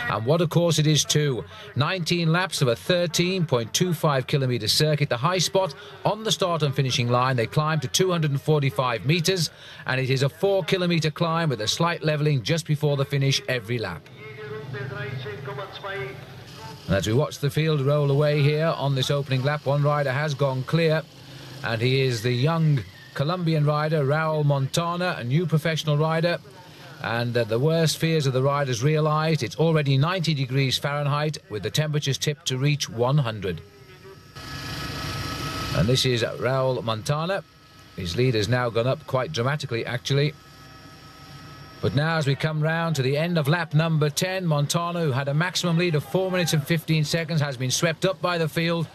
And what a course it is too. 19 laps of a 13.25 kilometre circuit. The high spot on the start and finishing line, they climb to 245 metres, and it is a 4 kilometre climb with a slight levelling just before the finish every lap. And as we watch the field roll away here on this opening lap, one rider has gone clear, and he is the young Colombian rider Raul Montana, a new professional rider. And the worst fears of the riders realised. It's already 90 degrees Fahrenheit with the temperatures tipped to reach 100. And this is Raul Montana. His lead has now gone up quite dramatically, actually. But now as we come round to the end of lap number 10, Montana, who had a maximum lead of 4 minutes and 15 seconds, has been swept up by the field.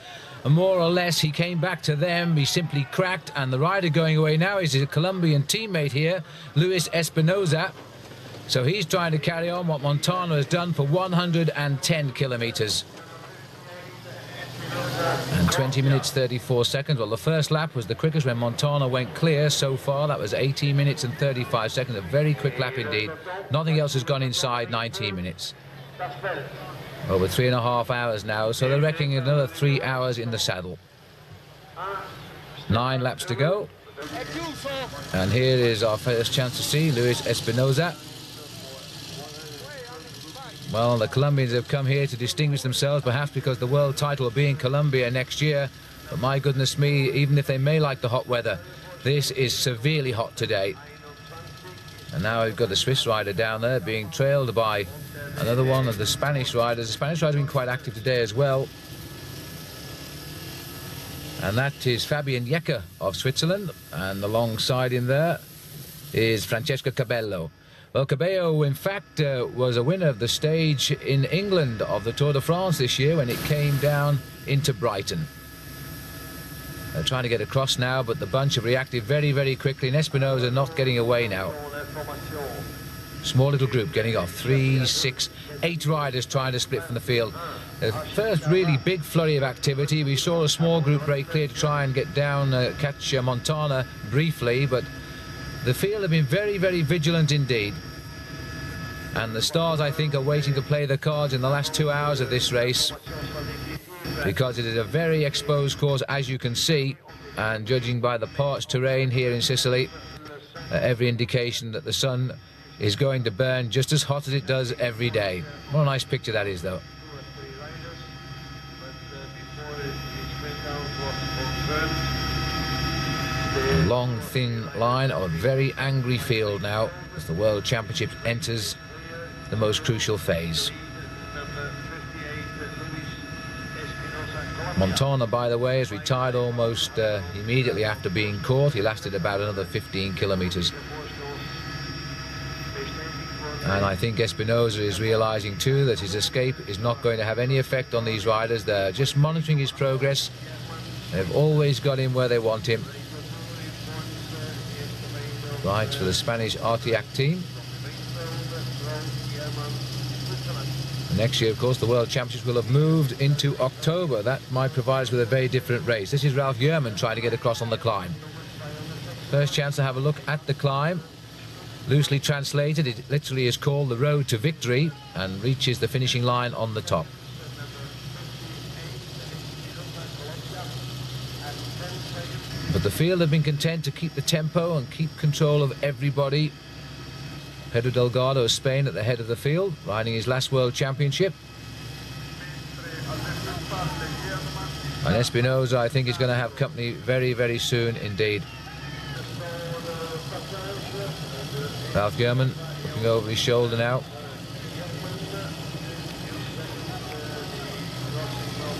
And more or less, he came back to them. He simply cracked. And the rider going away now is his Colombian teammate here, Luis Espinoza. So he's trying to carry on what Montana has done for 110 kilometres. And 20 minutes 34 seconds. Well, the first lap was the quickest when Montana went clear so far. That was 18 minutes and 35 seconds. A very quick lap indeed. Nothing else has gone inside 19 minutes. Over 3.5 hours now. So they're reckoning another 3 hours in the saddle. 9 laps to go. And here is our first chance to see Luis Espinoza. Well, the Colombians have come here to distinguish themselves, perhaps because the world title will be in Colombia next year. But my goodness me, even if they may like the hot weather, this is severely hot today. And now we've got the Swiss rider down there being trailed by another one of the Spanish riders. The Spanish rider has been quite active today as well. And that is Fabian Jecker of Switzerland. And alongside him there is Francesco Cabello. Well, Cabello, in fact, was a winner of the stage in England of the Tour de France this year when it came down into Brighton. They're trying to get across now, but the bunch have reacted very, very quickly, and Espinoza not getting away now. Small little group getting off. 3, 6, 8 riders trying to split from the field. The first really big flurry of activity. We saw a small group break clear to try and get down, catch Montana briefly, but the field have been very, very vigilant indeed. And the stars, I think, are waiting to play the cards in the last 2 hours of this race, because it is a very exposed course, as you can see, and judging by the parched terrain here in Sicily, every indication that the sun is going to burn just as hot as it does every day. What a nice picture that is, though. A long, thin line of a very angry field now as the World Championship enters the most crucial phase. Montana, by the way, has retired almost immediately after being caught. He lasted about another 15 kilometres. And I think Espinoza is realising too that his escape is not going to have any effect on these riders. They're just monitoring his progress. They've always got him where they want him. Rides for the Spanish Artiac team. Next year, of course, the World Championships will have moved into October. That might provide us with a very different race. This is Ralf Jurman trying to get across on the climb. First chance to have a look at the climb. Loosely translated, it literally is called the Road to Victory and reaches the finishing line on the top. But the field have been content to keep the tempo and keep control of everybody. Pedro Delgado of Spain at the head of the field, riding his last World Championship. And Espinoza, I think, is going to have company very, very soon indeed. Ralf Jurman looking over his shoulder now.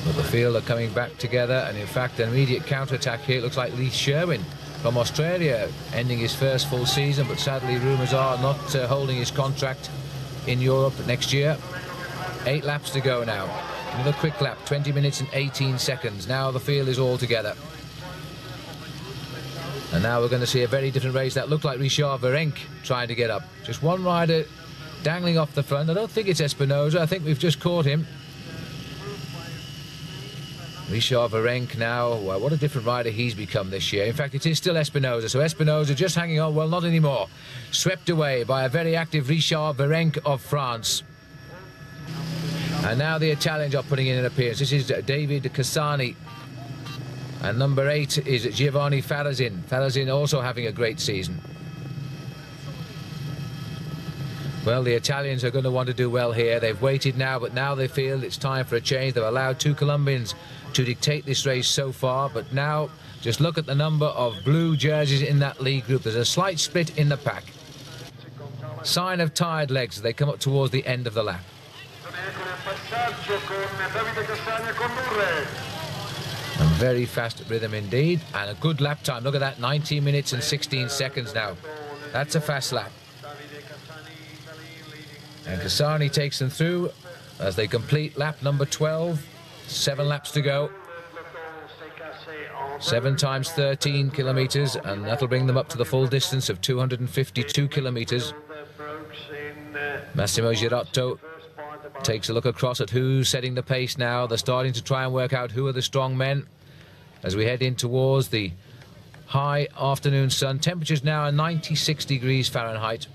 But the field are coming back together, and in fact an immediate counter-attack here. It looks like Lee Sherwin from Australia ending his first full season, but sadly rumours are not holding his contract in Europe next year. 8 laps to go now. Another quick lap, 20 minutes and 18 seconds. Now the field is all together. And now we're going to see a very different race. That looked like Richard Virenque trying to get up. Just one rider dangling off the front. I don't think it's Espinoza. I think we've just caught him. Richard Virenque now, well, what a different rider he's become this year. In fact, it is still Espinoza. So Espinoza just hanging on. Well, not anymore. Swept away by a very active Richard Virenque of France. And now the Italians are putting in an appearance. This is David Cassani. And number 8 is Giovanni Farazin. Farazin also having a great season. Well, the Italians are going to want to do well here. They've waited now, but now they feel it's time for a change. They've allowed 2 Colombians to dictate this race so far, but now just look at the number of blue jerseys in that lead group. There's a slight split in the pack. Sign of tired legs as they come up towards the end of the lap. And very fast rhythm indeed, and a good lap time. Look at that, 19 minutes and 16 seconds now. That's a fast lap. And Cassani takes them through as they complete lap number 12. 7 laps to go. 7 times 13 kilometers, and that'll bring them up to the full distance of 252 kilometers. Massimo Girotto takes a look across at who's setting the pace now. They're starting to try and work out who are the strong men as we head in towards the high afternoon sun. Temperatures now are 96 degrees Fahrenheit.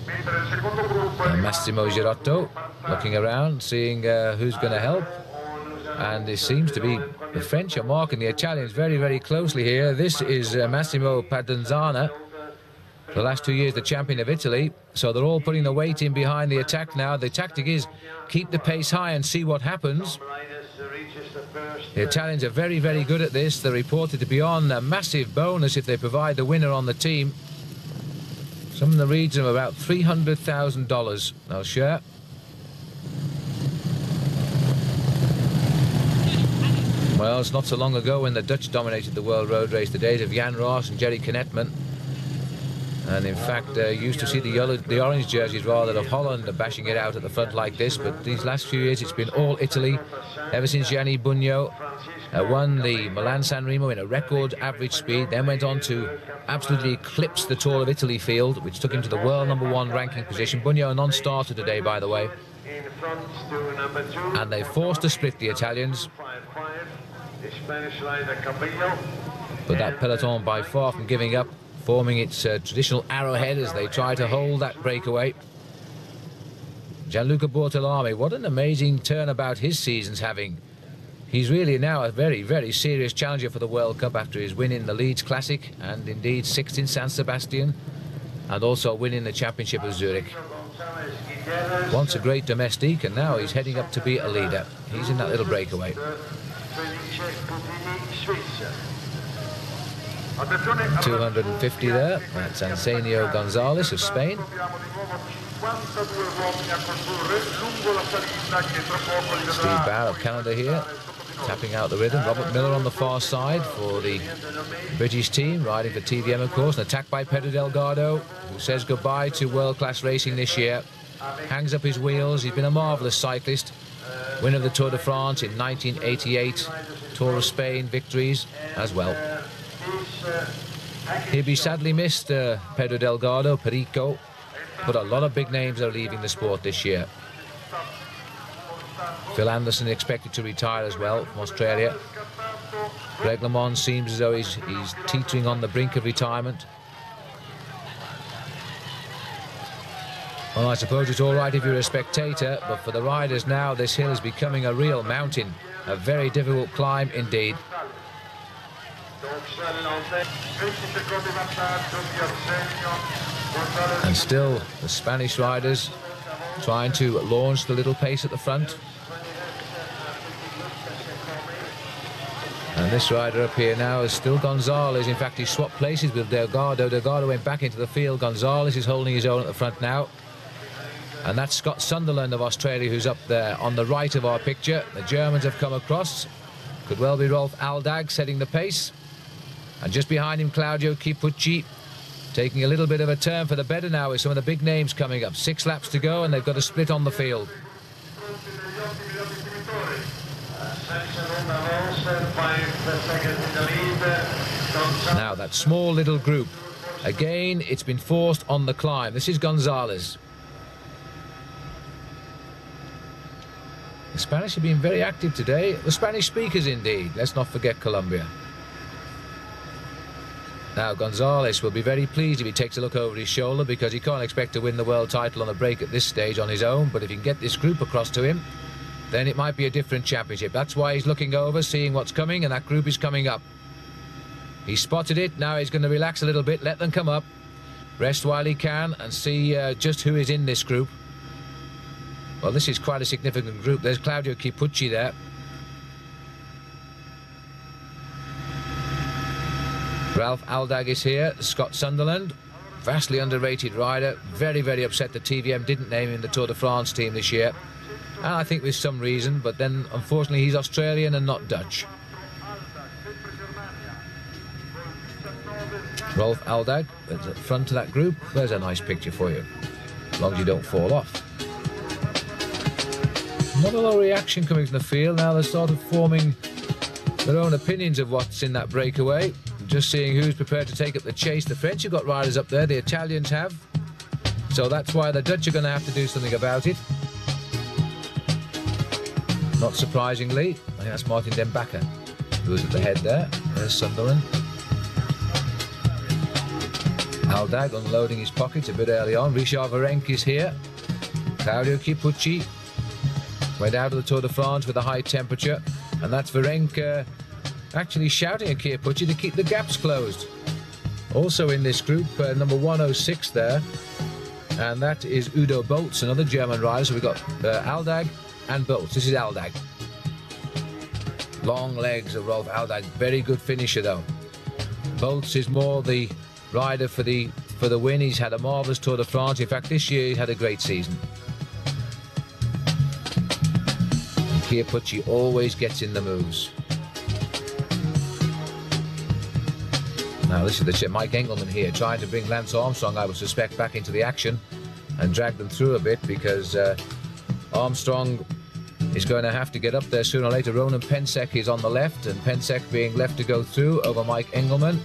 And Massimo Girotto looking around, seeing who's going to help. And it seems to be the French are marking the Italians very, very closely here. This is Massimo Padenzana, for the last 2 years the champion of Italy. So they're all putting the weight in behind the attack now. The tactic is keep the pace high and see what happens. The Italians are very, very good at this. They're reported to be on a massive bonus if they provide the winner on the team. Some in the region of about $300,000 they'll share. Well, it's not so long ago when the Dutch dominated the World Road Race, the days of Jan Roos and Jerry Knetman. And in fact, used to see the orange jerseys rather of Holland bashing it out at the front like this. But these last few years, it's been all Italy. Ever since Gianni Bugno won the Milan-San Remo in a record average speed, then went on to absolutely eclipse the Tour of Italy field, which took him to the world #1 ranking position. Bugno a non-starter today, by the way. And they forced a split, the Italians. But that peloton by far from giving up, forming its traditional arrowhead as they try to hold that breakaway. Gianluca Bortolami, what an amazing turnabout his season's having. He's really now a very, very serious challenger for the World Cup after his win in the Leeds Classic and indeed 6th in San Sebastian, and also winning the Championship of Zurich. Once a great domestique, and now he's heading up to be a leader. He's in that little breakaway. 250 there. That's Ansenio Gonzalez of Spain. Steve Barr of Canada here, tapping out the rhythm. Robert Miller on the far side for the British team, riding for TVM, of course. An attack by Pedro Delgado, who says goodbye to world-class racing this year. Hangs up his wheels. He's been a marvellous cyclist. Winner of the Tour de France in 1988. Tour of Spain victories as well. He'll be sadly missed, Pedro Delgado, Perico. But a lot of big names are leaving the sport this year. Phil Anderson expected to retire as well from Australia. Greg LeMond seems as though he's teetering on the brink of retirement. Well, I suppose it's all right if you're a spectator, but for the riders now, this hill is becoming a real mountain. A very difficult climb indeed. And still, the Spanish riders trying to launch the little pace at the front. And this rider up here now is still Gonzalez. In fact, he swapped places with Delgado. Delgado went back into the field. Gonzalez is holding his own at the front now. And that's Scott Sunderland of Australia, who's up there on the right of our picture. The Germans have come across. Could well be Rolf Aldag setting the pace. And just behind him, Claudio Chipucci, taking a little bit of a turn for the better now with some of the big names coming up. 6 laps to go, and they've got a split on the field. Now, that small little group. Again, it's been forced on the climb. This is Gonzalez. The Spanish have been very active today. The Spanish speakers, indeed. Let's not forget Colombia. Now Gonzalez will be very pleased if he takes a look over his shoulder, because he can't expect to win the world title on the break at this stage on his own, but if he can get this group across to him, then it might be a different championship. That's why he's looking over, seeing what's coming, and that group is coming up. He spotted it, now he's going to relax a little bit, let them come up, rest while he can, and see just who is in this group. Well, this is quite a significant group. There's Claudio Chipucci there. Ralph Aldag is here, Scott Sunderland, vastly underrated rider, very, very upset that TVM didn't name him in the Tour de France team this year. And I think with some reason, but then unfortunately he's Australian and not Dutch. Rolf Aldag at the front of that group. There's a nice picture for you, as long as you don't fall off. Not a lot of reaction coming from the field. Now they're sort of forming their own opinions of what's in that breakaway. Just seeing who's prepared to take up the chase. The French have got riders up there, the Italians have. So that's why the Dutch are going to have to do something about it. Not surprisingly, I think that's Martin Den Bakker who was at the head there. There's Sunderland. Aldag unloading his pockets a bit early on. Richard Virenque is here. Claudio Chipucci went out of the Tour de France with a high temperature, and that's Virenque actually shouting at Chipucci to keep the gaps closed. Also in this group, number 106 there, and that is Udo Boltz, another German rider. So we've got Aldag and Boltz. This is Aldag. Long legs of Rolf Aldag, very good finisher though. Boltz is more the rider for the win. He's had a marvellous Tour de France. In fact, this year he had a great season. And Chipucci always gets in the moves. Now this is the Mike Engelman here, trying to bring Lance Armstrong, I would suspect, back into the action and drag them through a bit, because Armstrong is going to have to get up there sooner or later. Ronan Pensek is on the left, and Pensek being left to go through over Mike Engelman.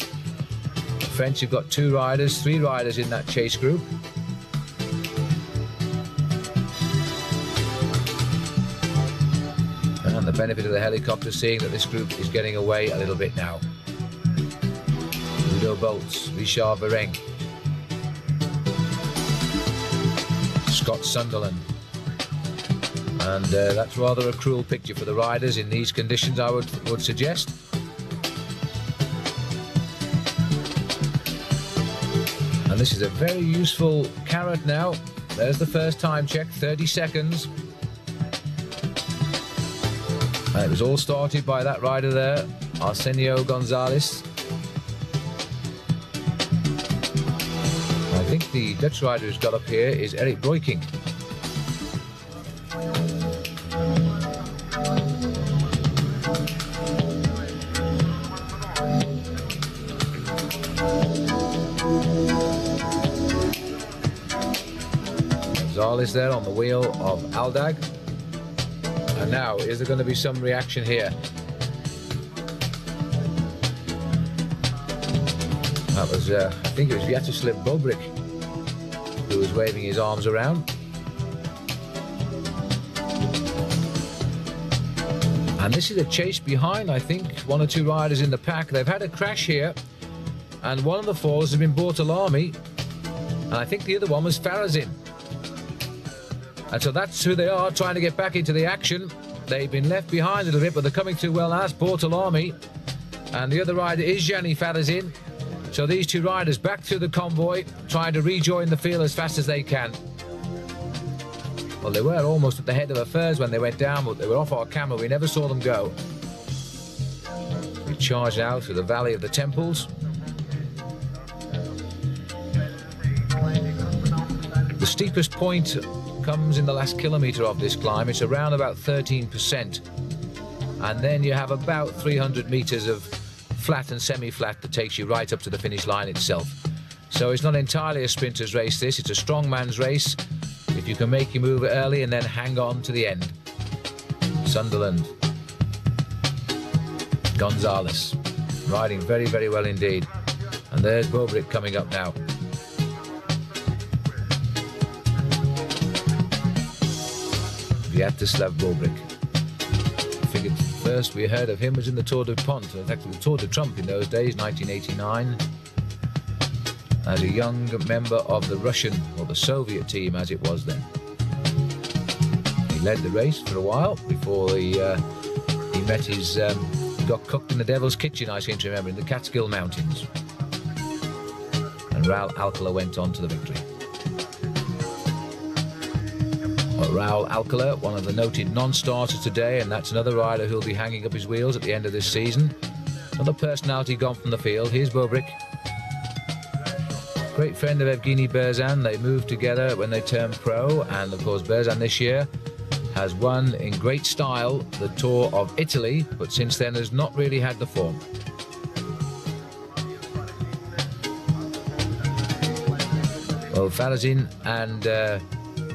The French have got three riders in that chase group. And the benefit of the helicopter, seeing that this group is getting away a little bit now. Udo Boltz, Richard Virenque, Scott Sunderland. And that's rather a cruel picture for the riders in these conditions, I would suggest. And this is a very useful carrot now. There's the first time check, 30 seconds. And it was all started by that rider there, Arsenio Gonzalez. I think the Dutch rider who's got up here is Eric Breukink. Gonzalez there on the wheel of Aldag. And now, is there going to be some reaction here? That was, I think it was Vyacheslav Bobrik who was waving his arms around. And this is a chase behind, I think, one or two riders in the pack. They've had a crash here, and one of the falls has been Bortolami, and I think the other one was Farazin. And so that's who they are, trying to get back into the action. They've been left behind a little bit, but they're coming through well. That's Bortolami, and the other rider is Gianni Farazin. So these two riders back through the convoy, trying to rejoin the field as fast as they can. Well, they were almost at the head of affairs when they went down, but they were off our camera. We never saw them go. We charged out through the Valley of the Temples. The steepest point comes in the last kilometre of this climb. It's around about 13%. And then you have about 300 metres of flat and semi-flat that takes you right up to the finish line itself. So it's not entirely a sprinter's race, this. It's a strong man's race. If you can make your move early and then hang on to the end. Sunderland. Gonzalez. Riding very, very well indeed. And there's Bobrik coming up now. Vyacheslav Bobrik. I think first we heard of him was in the Tour de Pont, actually the Tour de Trump in those days, 1989. as a young member of the Russian, or the Soviet team as it was then. He led the race for a while before he met his, got cooked in the Devil's Kitchen, I seem to remember, in the Catskill Mountains. And Raul Alcala went on to the victory. Well, Raul Alcala, one of the noted non-starters today, and that's another rider who'll be hanging up his wheels at the end of this season. Another personality gone from the field. Here's Bobrick. Great friend of Evgeny Berzan. They moved together when they turned pro, and of course Berzan this year has won in great style the Tour of Italy, but since then has not really had the form. Well, Farazin and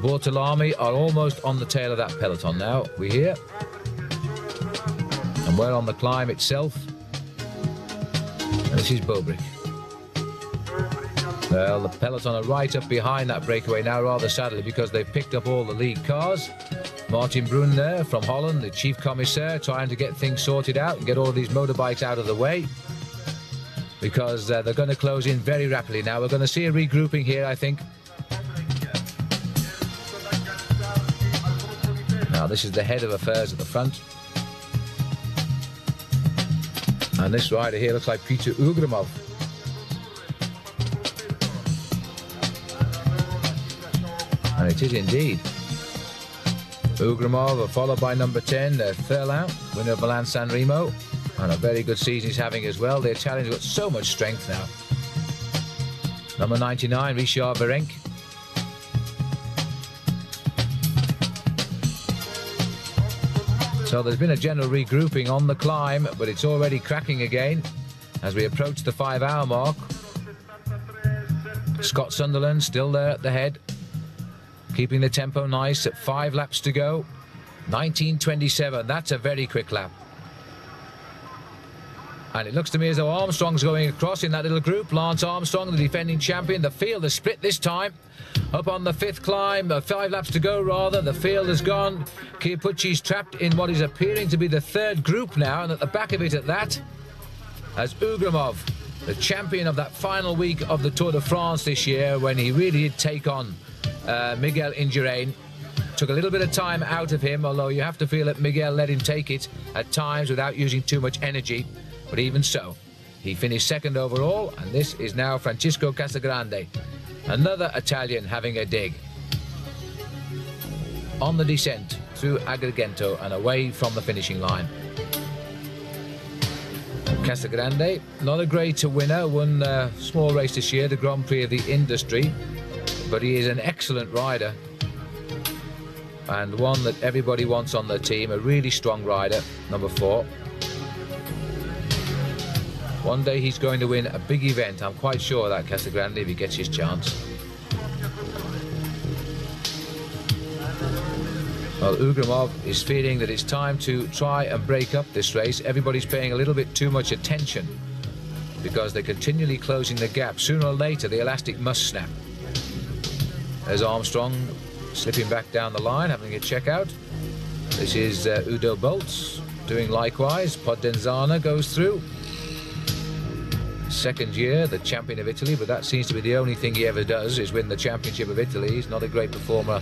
Bortolami are almost on the tail of that peloton now, we hear. And we're on the climb itself. And this is Bobrick. Well, the peloton are right up behind that breakaway now, rather sadly, because they've picked up all the lead cars. Martin Brun there from Holland, the chief commissaire, trying to get things sorted out and get all of these motorbikes out of the way, because they're going to close in very rapidly now. We're going to see a regrouping here, I think. Now, this is the head of affairs at the front. And this rider here looks like Peter Ugramov. And it is indeed. Ugramov, followed by number 10, Thurlin, winner of Milan San Remo. And a very good season he's having as well. The Italians have got so much strength now. Number 99, Richard Virenque. So there's been a general regrouping on the climb, but it's already cracking again as we approach the 5-hour mark. Scott Sunderland still there at the head, keeping the tempo nice at 5 laps to go. 19:27, that's a very quick lap. And it looks to me as though Armstrong's going across in that little group. Lance Armstrong, the defending champion. The field has split this time. Up on the 5th climb, 5 laps to go rather. The field has gone. Chiappucci's trapped in what is appearing to be the 3rd group now, and at the back of it at that, as Ugramov, the champion of that final week of the Tour de France this year, when he really did take on Miguel Indurain. Took a little bit of time out of him, although you have to feel that Miguel let him take it at times without using too much energy. But even so, he finished 2nd overall, and this is now Francisco Casagrande, another Italian having a dig. On the descent through Agrigento and away from the finishing line. Casagrande, not a great winner, won a small race this year, the Grand Prix of the Industry, but he is an excellent rider and one that everybody wants on their team, a really strong rider, number 4. One day he's going to win a big event, I'm quite sure of that, Casagrande, if he gets his chance. Well, Ugramov is feeling that it's time to try and break up this race. Everybody's paying a little bit too much attention because they're continually closing the gap. Sooner or later, the elastic must snap. There's Armstrong slipping back down the line, having a check out. This is Udo Boltz doing likewise. Podenzana goes through. 2nd year, the champion of Italy, but that seems to be the only thing he ever does, is win the championship of Italy. He's not a great performer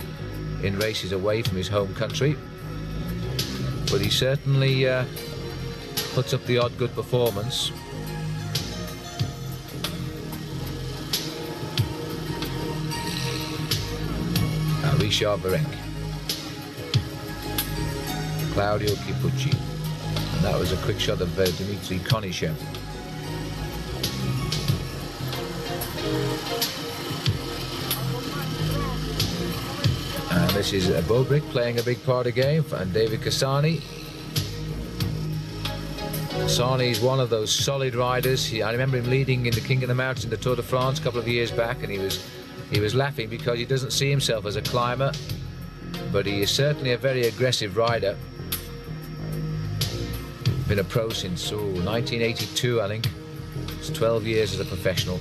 in races away from his home country, but he certainly puts up the odd good performance. Richard Virenque, Claudio Chiappucci, and that was a quick shot of Dmitry Konishev. And this is Bobrick playing a big part again, and David Cassani. Cassani is one of those solid riders. I remember him leading in the King of the Mountains in the Tour de France a couple of years back, and he was laughing because he doesn't see himself as a climber, but he is certainly a very aggressive rider. Been a pro since 1982, I think. It's 12 years as a professional.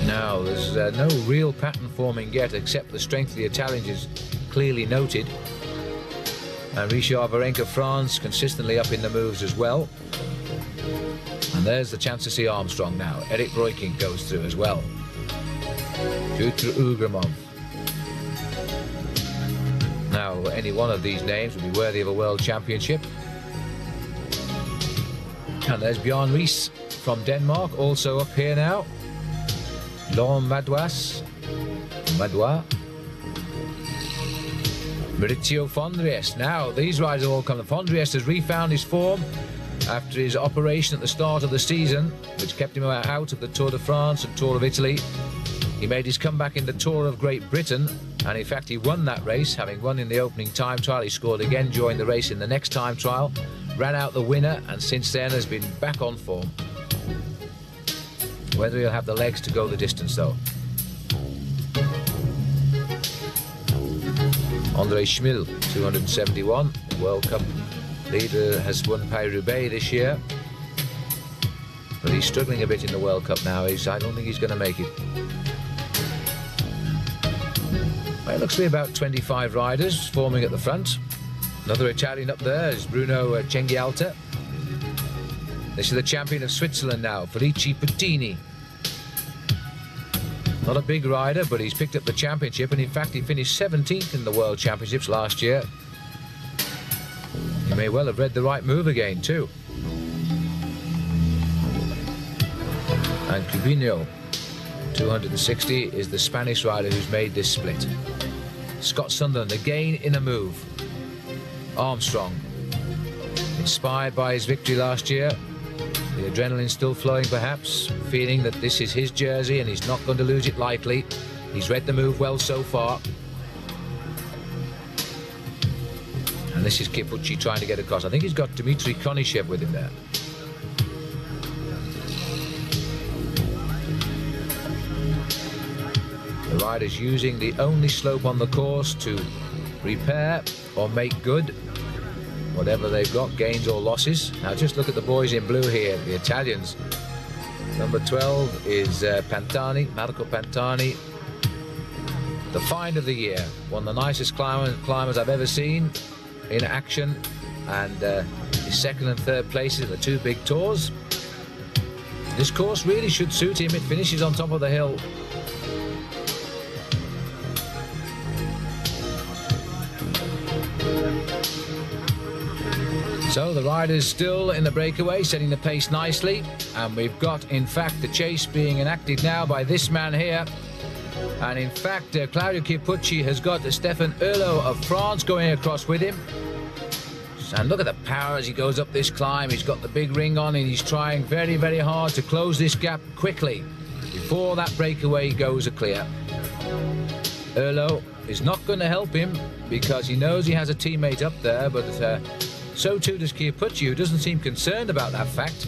Now, there's no real pattern forming yet, except the strength of the Italians is clearly noted. And Richard Varenka France consistently up in the moves as well. And there's the chance to see Armstrong now. Eric Breukink goes through as well. Petr Ugramov. Now, any one of these names would be worthy of a world championship. And there's Bjorn Riis from Denmark, also up here now. Laurent Madois. Maurizio Fondriest. Now, these riders have all come. Fondriest has refound his form after his operation at the start of the season, which kept him out of the Tour de France and Tour of Italy. He made his comeback in the Tour of Great Britain, and in fact he won that race, having won in the opening time trial. He scored again during the race in the next time trial, ran out the winner, and since then has been back on form. Whether he'll have the legs to go the distance though. André Schmil, 271, World Cup leader, has won Paris-Roubaix this year. But he's struggling a bit in the World Cup now. I don't think he's going to make it. Well, it looks to be about 25 riders forming at the front. Another Italian up there is Bruno Cenghialta. This is the champion of Switzerland now, Felice Puttini. Not a big rider, but he's picked up the championship, and in fact he finished 17th in the World Championships last year. He may well have read the right move again too. And Cubinho, 260, is the Spanish rider who's made this split. Scott Sunderland again in a move. Armstrong, inspired by his victory last year, the adrenaline still flowing perhaps, feeling that this is his jersey and he's not going to lose it lightly. He's read the move well so far. And this is Chiappucci trying to get across. I think he's got Dmitry Konishev with him there. The rider's using the only slope on the course to repair or make good whatever they've got, gains or losses. Now just look at the boys in blue here, the Italians. Number 12 is Pantani, Marco Pantani, the find of the year. One of the nicest climbers I've ever seen in action, and his second and third places in the two big tours. This course really should suit him. It finishes on top of the hill. So the riders still in the breakaway, setting the pace nicely, and we've got in fact the chase being enacted now by this man here. And in fact Claudio Chiappucci has got Stefan Erlo of France going across with him. And look at the power as he goes up this climb. He's got the big ring on and he's trying very, very hard to close this gap quickly before that breakaway goes clear. Erlo is not going to help him because he knows he has a teammate up there, but so too does Chiappucci, who doesn't seem concerned about that fact.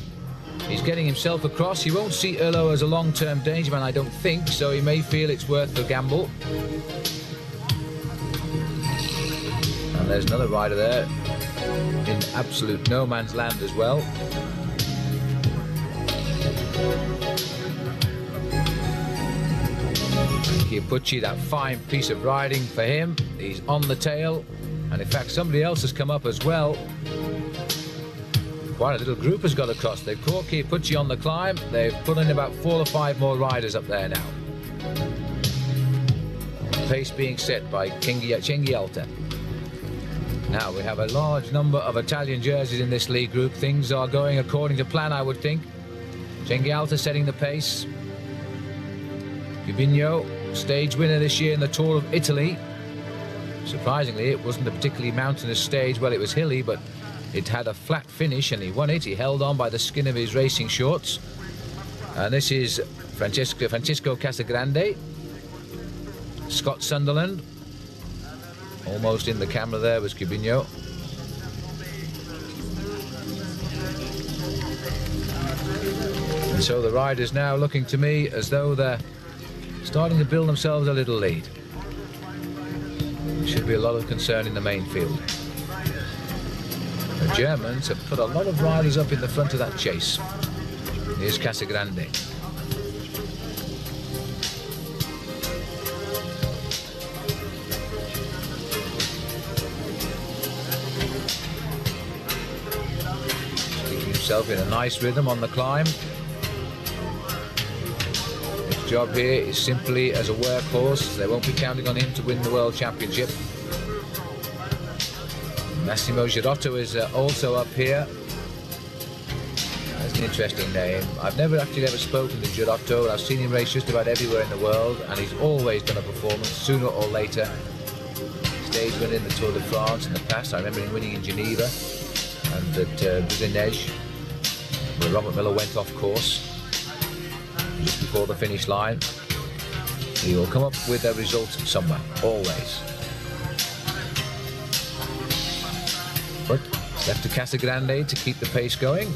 He's getting himself across. He won't see Erlo as a long-term danger man, I don't think, so he may feel it's worth the gamble. And there's another rider there in absolute no man's land as well. Chiappucci, that fine piece of riding for him. He's on the tail, and in fact somebody else has come up as well. Quite a little group has got across. They've caught Chiappucci on the climb. They've put in about 4 or 5 more riders up there now. Pace being set by Cenghialta. Now we have a large number of Italian jerseys in this lead group. Things are going according to plan, I would think. Cenghialta setting the pace. Cubinho, stage winner this year in the Tour of Italy. Surprisingly, it wasn't a particularly mountainous stage. Well, it was hilly, but it had a flat finish and he won it. He held on by the skin of his racing shorts. And this is Francisco Casagrande. Scott Sunderland. Almost in the camera there was Cubinho. And so the riders now looking to me as though they're starting to build themselves a little lead. There should be a lot of concern in the main field. The Germans have put a lot of riders up in the front of that chase. Here's Casagrande. himself in a nice rhythm on the climb. His job here is simply as a workhorse. They won't be counting on him to win the World Championship. Massimo Girotto is also up here. That's an interesting name. I've never spoken to Girotto, but I've seen him race just about everywhere in the world, and he's always done a performance sooner or later. Stage winner in the Tour de France in the past. I remember him winning in Geneva and at Buzinej, where Robert Miller went off course just before the finish line. He will come up with a result somewhere, always. But it's left to Casagrande to keep the pace going.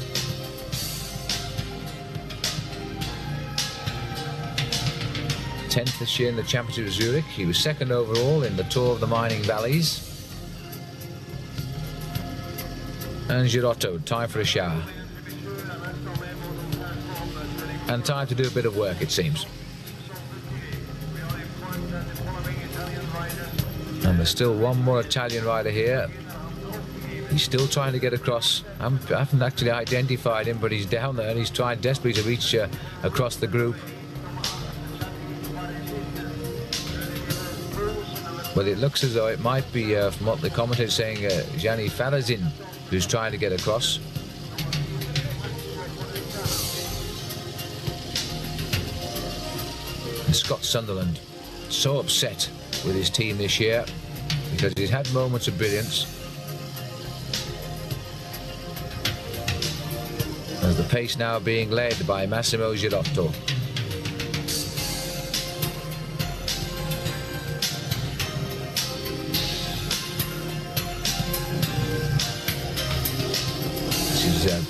Tenth this year in the Championship of Zurich. He was second overall in the Tour of the Mining Valleys. And Girotto, time for a shower. And time to do a bit of work, it seems. And there's still one more Italian rider here. He's still trying to get across. I haven't actually identified him, but he's down there and he's trying desperately to reach across the group. But it looks as though it might be, from what the commentator is saying, Gianni Farazin, who's trying to get across. And Scott Sunderland, so upset with his team this year because he's had moments of brilliance. As the pace now being led by Massimo Girotto.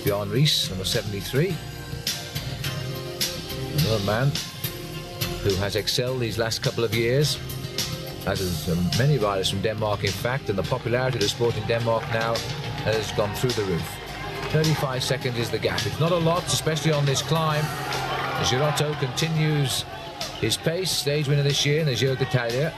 Bjorn Ries, number 73. Another man who has excelled these last couple of years, as has many riders from Denmark, in fact, and the popularity of the sport in Denmark now has gone through the roof. 35 seconds is the gap. It's not a lot, especially on this climb. Girotto continues his pace, stage winner this year in the Giro d'Italia.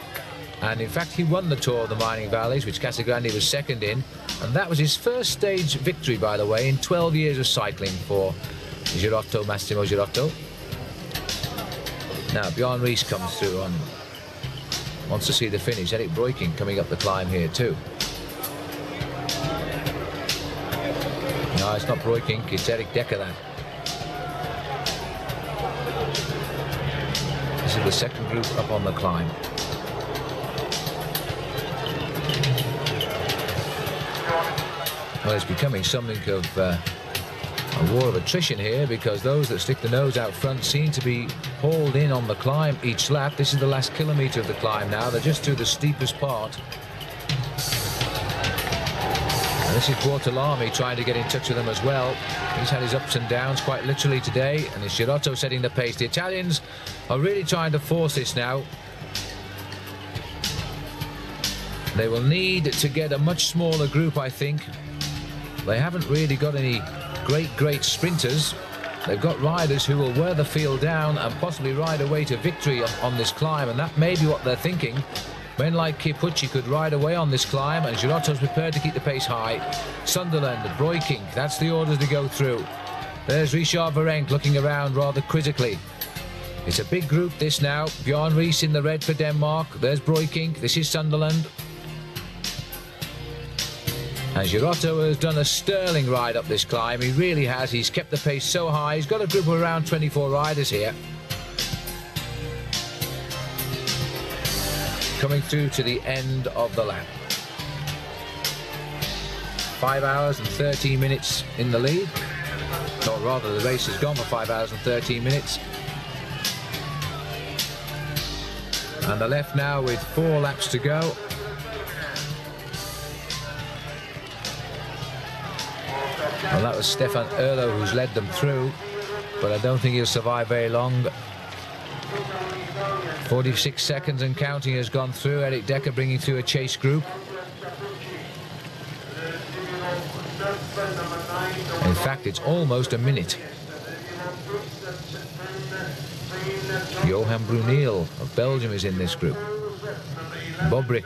And in fact, he won the Tour of the Mining Valleys, which Casagrande was second in. And that was his first stage victory, by the way, in 12 years of cycling for Girotto, Massimo Girotto. Now, Bjorn Ries comes through on, wants to see the finish. Eric Breukink coming up the climb here too. No, it's not Breukink, it's Eric Decker, that. This is the second group up on the climb. Well, it's becoming something of a war of attrition here, because those that stick the nose out front seem to be hauled in on the climb each lap. This is the last kilometre of the climb now. They're just through the steepest part. And this is Bortolami trying to get in touch with them as well. He's had his ups and downs quite literally today, and it's Girotto setting the pace. The Italians are really trying to force this now. They will need to get a much smaller group, I think. They haven't really got any great sprinters. They've got riders who will wear the field down and possibly ride away to victory on this climb, and that may be what they're thinking. Men like Kipucci could ride away on this climb, and Girotto's prepared to keep the pace high. Sunderland, Breukink, that's the orders to go through. There's Richard Virenque looking around rather quizzically. It's a big group this now. Bjorn Ries in the red for Denmark. There's Breukink. This is Sunderland. And Girotto has done a sterling ride up this climb. He really has. He's kept the pace so high. He's got a group of around 24 riders here. Coming through to the end of the lap. 5 hours and 13 minutes in the lead. Or rather, the race has gone for 5 hours and 13 minutes. And they're left now with 4 laps to go. Well, that was Stefan Erlo who's led them through, but I don't think he'll survive very long. 46 seconds and counting has gone through. Eric Decker bringing through a chase group. In fact, it's almost a minute. Johan Bruneel of Belgium is in this group. Bobrick.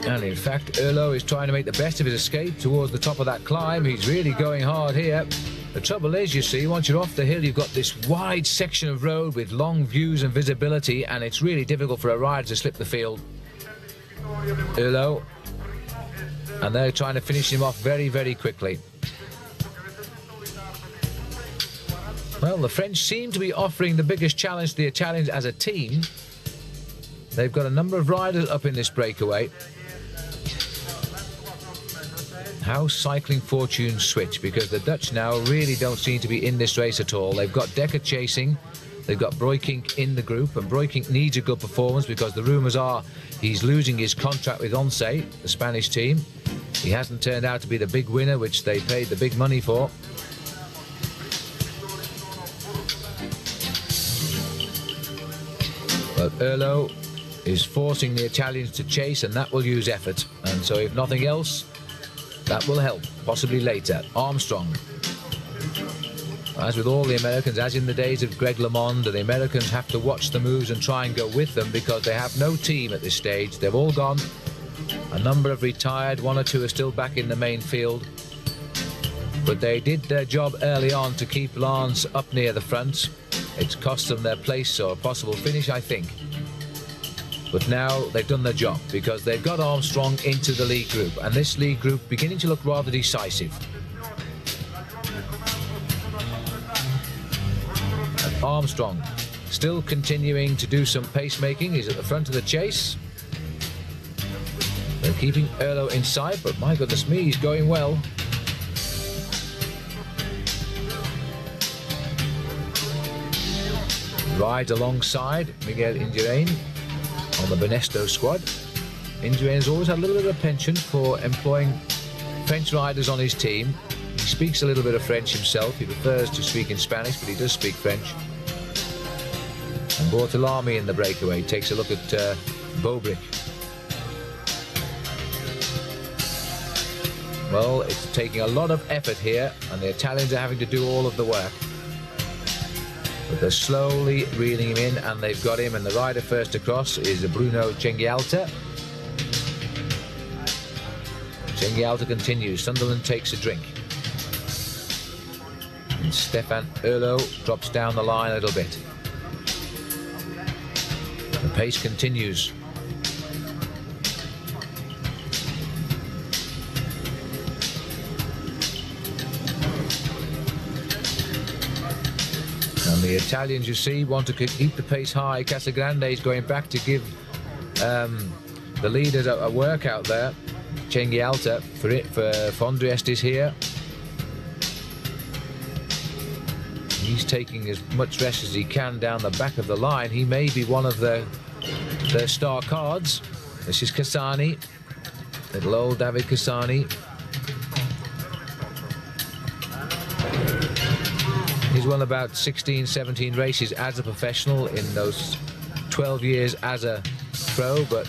And in fact, Erlo is trying to make the best of his escape towards the top of that climb. He's really going hard here. The trouble is, you see, once you're off the hill, you've got this wide section of road with long views and visibility, and it's really difficult for a rider to slip the field. Erlo, and they're trying to finish him off very, very quickly. Well, the French seem to be offering the biggest challenge to the Italians as a team. They've got a number of riders up in this breakaway. How cycling fortunes switch, because the Dutch now really don't seem to be in this race at all. They've got Dekker chasing, they've got Breukink in the group, and Breukink needs a good performance because the rumours are he's losing his contract with Once, the Spanish team. He hasn't turned out to be the big winner, which they paid the big money for. But Erlo is forcing the Italians to chase, and that will use effort. And so if nothing else, that will help, possibly later. Armstrong. As with all the Americans, as in the days of Greg LeMond, the Americans have to watch the moves and try and go with them because they have no team at this stage. They've all gone. A number have retired, one or two are still back in the main field. But they did their job early on to keep Lance up near the front. It's cost them their place or a possible finish, I think. But now they've done their job because they've got Armstrong into the lead group, and this lead group beginning to look rather decisive. And Armstrong still continuing to do some pacemaking. He's at the front of the chase. They're keeping Erlo in sight, but my goodness me, he's going well. Rides alongside Miguel Indurain on the Benesto squad. Indurain has always had a little bit of a penchant for employing French riders on his team. He speaks a little bit of French himself. He prefers to speak in Spanish, but he does speak French. And Bortolami in the breakaway takes a look at Bobrick. Well, it's taking a lot of effort here, and the Italians are having to do all of the work. But they're slowly reeling him in, and they've got him, and the rider first across is Bruno Cenghialta. Cenghialta continues. Sunderland takes a drink. And Stefan Erlo drops down the line a little bit. The pace continues. And the Italians, you see, want to keep the pace high. Casagrande is going back to give the leaders a workout there. Cenghialta for Fondriest is here. He's taking as much rest as he can down the back of the line. He may be one of their star cards. This is Cassani, little old David Cassani. He's won about 16, 17 races as a professional in those 12 years as a pro, but